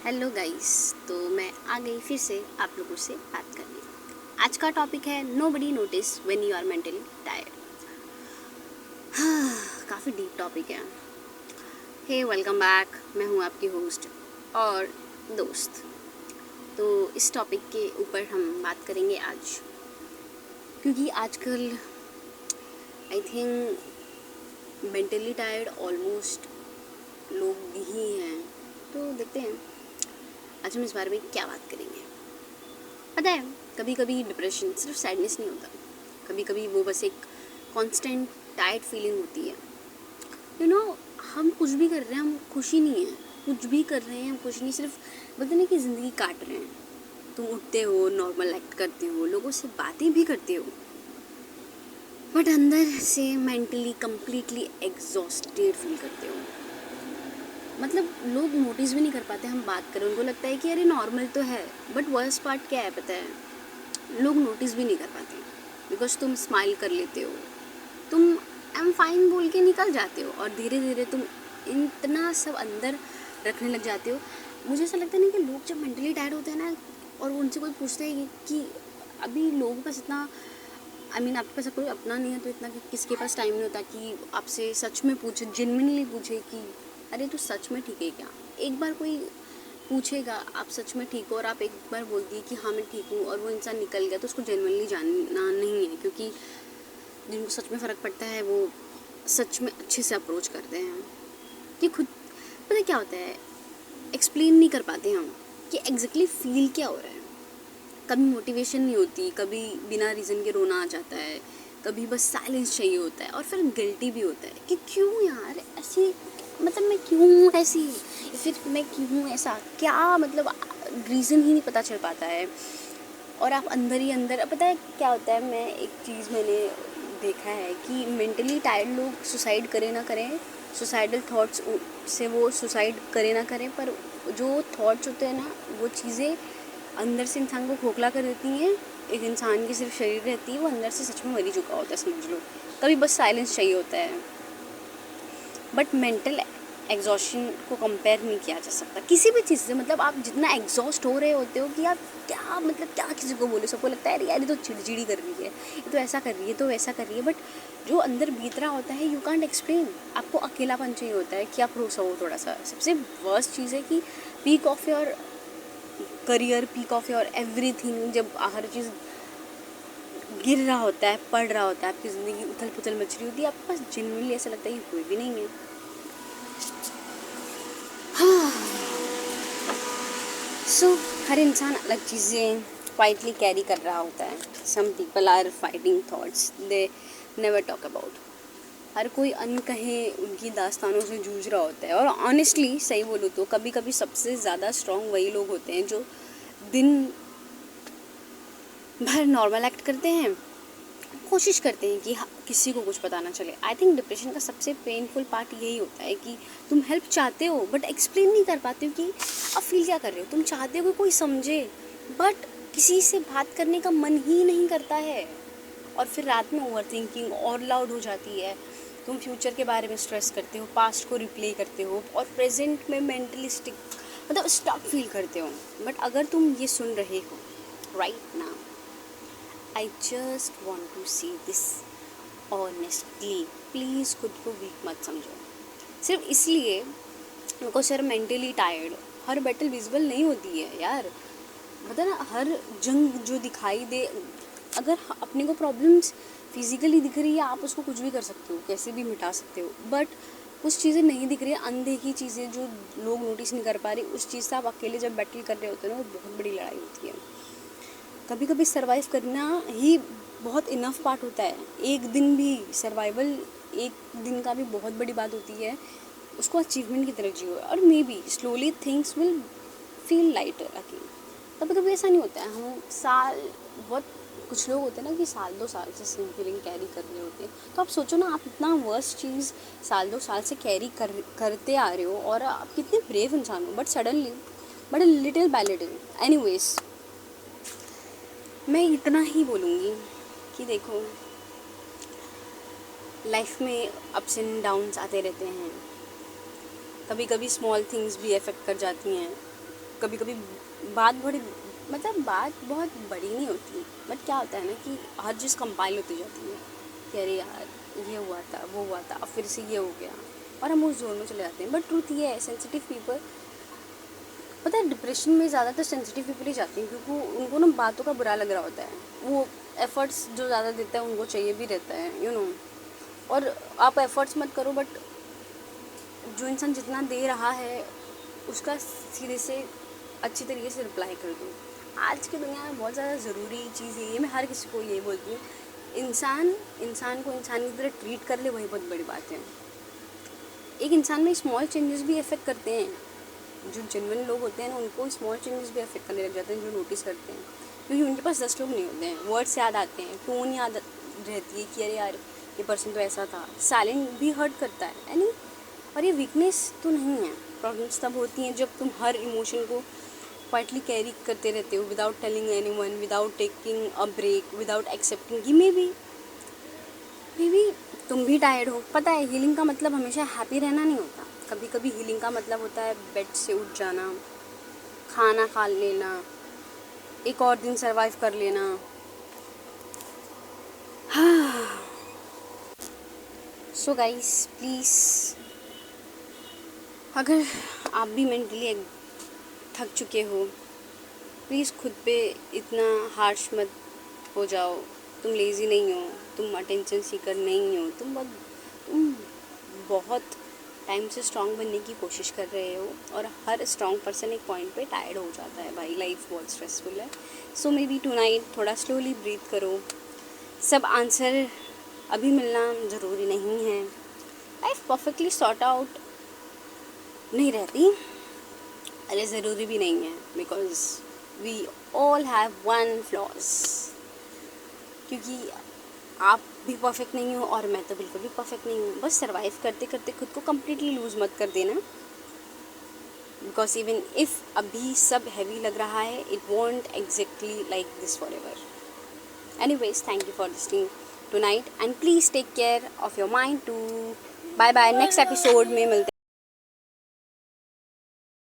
Hello guys. तो मैं आ गई फिर से आप लोगों से बात करने। आज का टॉपिक है nobody notice when you are mentally tired. काफ़ी डीप टॉपिक है। हे वेलकम बैक, मैं हूँ आपकी होस्ट और दोस्त। तो इस टॉपिक के ऊपर हम बात करेंगे आज, क्योंकि आजकल I think mentally tired almost लोग ही हैं। तो देखते हैं आज हम इस बारे में क्या बात करेंगे। पता है, कभी कभी डिप्रेशन सिर्फ सैडनेस नहीं होता, कभी कभी वो बस एक कांस्टेंट टायर्ड फीलिंग होती है। हम कुछ भी कर रहे हैं, हम खुशी नहीं है, कुछ भी कर रहे हैं हम खुश नहीं, सिर्फ बोलते नहीं कि ज़िंदगी काट रहे हैं। तुम उठते हो, नॉर्मल एक्ट करते हो, लोगों से बातें भी करते हो, बट अंदर से मेंटली कम्प्लीटली एग्जॉस्टेड फील करते हो। मतलब लोग नोटिस भी नहीं कर पाते हम बात करें, उनको लगता है कि अरे नॉर्मल तो है। बट वर्स्ट पार्ट क्या है पता है, लोग नोटिस भी नहीं कर पाते बिकॉज तुम स्माइल कर लेते हो, तुम आई एम फाइन बोल के निकल जाते हो और धीरे धीरे तुम इतना सब अंदर रखने लग जाते हो। मुझे ऐसा लगता है ना कि लोग जब मेंटली टायर्ड होते हैं ना और उनसे कोई पूछते हैं कि अभी लोगों के पास इतना आपके पास कोई अपना नहीं है तो इतना कि किसके पास टाइम नहीं होता कि आपसे सच में पूछे, जेन्युइनली पूछे कि अरे तू सच में ठीक है क्या। एक बार कोई पूछेगा आप सच में ठीक हो और आप एक बार बोल दिए कि हाँ मैं ठीक हूँ और वो इंसान निकल गया, तो उसको जेन्युइनली जानना नहीं है, क्योंकि जिनको सच में फ़र्क पड़ता है वो सच में अच्छे से अप्रोच करते हैं कि खुद पता क्या होता है, एक्सप्लेन नहीं कर पाते हम कि एग्जैक्टली फील क्या हो रहा है। कभी मोटिवेशन नहीं होती, कभी बिना रीज़न के रोना आ जाता है, कभी बस साइलेंस चाहिए होता है और फिर गिल्टी भी होता है कि क्यों यार ऐसी, मतलब मैं क्यों ऐसी, फिर मैं क्यों ऐसा, क्या मतलब रीज़न ही नहीं पता चल पाता है। और आप अंदर ही अंदर, पता है क्या होता है, मैं एक चीज़ मैंने देखा है कि मेंटली टायर्ड लोग सुसाइड करें ना करें, सुसाइडल थॉट्स से वो सुसाइड करें ना करें, पर जो थॉट्स होते हैं ना वो चीज़ें अंदर से इंसान को खोखला कर देती हैं। एक इंसान की सिर्फ शरीर रहती है, वो अंदर से सच में मर ही चुका होता है, समझ लो। कभी बस साइलेंस चाहिए होता है। बट मेंटल एग्जॉशन को कंपेयर नहीं किया जा सकता किसी भी चीज़ से। मतलब आप जितना एग्जॉस्ट हो रहे होते हो कि आप क्या, मतलब क्या किसी को बोले, सबको लगता है अरे यार ये तो चिड़चिड़ी कर रही है, ये तो ऐसा कर रही है, तो वैसा कर रही है। बट जो अंदर बीत रहा होता है यू कांट एक्सप्लेन। आपको अकेलापन चाहिए होता है कि आप रो सको थोड़ा सा। सबसे वर्स्ट चीज़ है कि peak of your career, peak of your everything, जब हर चीज़ गिर रहा होता है, पड़ रहा होता है, आपकी ज़िंदगी उथल पुथल मच रही होती है, आपके पास जेन्युइनली ऐसा लगता है कि कोई भी नहीं है। सो हर इंसान अलग चीज़ें क्वाइटली कैरी कर रहा होता है। Some people are fighting thoughts they never talk about. हर कोई अनकहे उनकी दास्तानों से जूझ रहा होता है। और ऑनेस्टली सही बोलूँ तो कभी कभी सबसे ज़्यादा स्ट्रॉन्ग वही लोग होते हैं जो दिन भर नॉर्मल एक्ट करते हैं, कोशिश करते हैं कि किसी को कुछ पता ना चले। आई थिंक डिप्रेशन का सबसे पेनफुल पार्ट यही होता है कि तुम हेल्प चाहते हो बट एक्सप्लेन नहीं कर पाते हो कि आप फील क्या कर रहे हो। तुम चाहते हो कि कोई समझे, बट किसी से बात करने का मन ही नहीं करता है। और फिर रात में ओवर थिंकिंग और लाउड हो जाती है। तुम फ्यूचर के बारे में स्ट्रेस करते हो, पास्ट को रिप्ले करते हो और प्रेजेंट में मेंटली मतलब स्टक फील करते हो। बट अगर तुम ये सुन रहे हो right now, I just want to see this honestly, please खुद को वीक मत समझो सिर्फ इसलिए बिकॉज यार मेंटली टायर्ड। हर बैटल विजिबल नहीं होती है यार, पता ना, हर जंग जो दिखाई दे, अगर अपने को प्रॉब्लम्स फिजिकली दिख रही है आप उसको कुछ भी कर सकते हो, कैसे भी मिटा सकते हो। बट कुछ चीज़ें नहीं दिख रही है, अनदेखी चीज़ें जो लोग नोटिस नहीं कर पा रही, उस चीज़ से आप अकेले जब बैटल कर रहे होते हो ना, वो बहुत बड़ी लड़ाई होती है। कभी कभी सर्वाइव करना ही बहुत इनफ पार्ट होता है। एक दिन भी सर्वाइवल, एक दिन का भी बहुत बड़ी बात होती है, उसको अचीवमेंट की तरह जियो और may be slowly things will feel lighter again. कभी कभी ऐसा नहीं होता है, हम साल, बहुत कुछ लोग होते हैं ना कि साल 2 साल से सेम फीलिंग कैरी कर रहे होते हैं। तो आप सोचो ना, आप इतना वर्स्ट चीज़ साल 2 साल से कैरी करते आ रहे हो और आप कितने ब्रेव इंसान हो, but suddenly, but little bye little. Anyways, मैं इतना ही बोलूँगी कि देखो, लाइफ में अप्स एंड डाउन्स आते रहते हैं, कभी कभी स्मॉल थिंग्स भी अफेक्ट कर जाती हैं। कभी कभी बात बड़ी मतलब बात बहुत बड़ी नहीं होती, बट क्या होता है ना कि हर चीज़ कंपाइल होती जाती है कि अरे यार ये हुआ था, वो हुआ था, अब फिर से ये हो गया, और हम उस जोन में चले जाते हैं। बट ट्रूथ ये है, सेंसिटिव पीपल, पता है डिप्रेशन में ज़्यादातर सेंसिटिव पीपल ही जाते हैं, क्योंकि उनको ना बातों का बुरा लग रहा होता है। वो एफर्ट्स जो ज़्यादा देते हैं उनको चाहिए भी रहता है, यू नो। और आप एफर्ट्स मत करो, बट जो इंसान जितना दे रहा है उसका सीधे से अच्छी तरीके से रिप्लाई कर दो। आज की दुनिया में बहुत ज़्यादा ज़रूरी चीज़ है ये, मैं हर किसी को ये बोलती हूँ, इंसान को इंसान की तरह ट्रीट कर ले, वही बहुत बड़ी बात है। एक इंसान में स्मॉल चेंजेस भी अफेक्ट करते हैं। जो जेन्युइन लोग होते हैं ना, उनको स्मॉल चेंजेस भी अफेक्ट करने लग जाते हैं, जो नोटिस करते हैं, क्योंकि उनके पास 10 लोग नहीं होते हैं, वर्ड्स याद आते हैं, टोन याद रहती है कि अरे यार ये पर्सन तो ऐसा था। साइलेंट भी हर्ट करता है यानी, और ये वीकनेस तो नहीं है। प्रॉब्लम्स तब होती हैं जब तुम हर इमोशन को क्वाइटली कैरी करते रहते हो, without telling anyone, without taking a break, without accepting कि मे बी तुम भी टायर्ड हो। पता है हीलिंग का मतलब हमेशा हैप्पी रहना नहीं होता, कभी कभी हीलिंग का मतलब होता है बेड से उठ जाना, खाना खा लेना, एक और दिन सरवाइव कर लेना। सो गाइस प्लीज़, अगर आप भी मेंटली थक चुके हो, प्लीज़ खुद पे इतना हार्श मत हो जाओ। तुम लेज़ी नहीं हो, तुम अटेंशन सीकर नहीं हो, तुम बहुत टाइम से स्ट्रांग बनने की कोशिश कर रहे हो, और हर स्ट्रांग पर्सन एक पॉइंट पे टायर्ड हो जाता है। भाई लाइफ बहुत स्ट्रेसफुल है। सो मे बी टुनाइट थोड़ा स्लोली ब्रीथ करो। सब आंसर अभी मिलना ज़रूरी नहीं है। लाइफ परफेक्टली सॉर्ट आउट नहीं रहती, अरे ज़रूरी भी नहीं है, because we all have one flaws. क्योंकि आप भी परफेक्ट नहीं हो और मैं तो बिल्कुल भी परफेक्ट नहीं हूँ। बस सर्वाइव करते करते खुद को कम्प्लीटली लूज़ मत कर देना, बिकॉज इवन इफ़ अभी सब हैवी लग रहा है, it won't exactly like this forever. Anyways, thank you for listening tonight, and please take care of your mind too. Bye bye, next episode में मिलते हैं।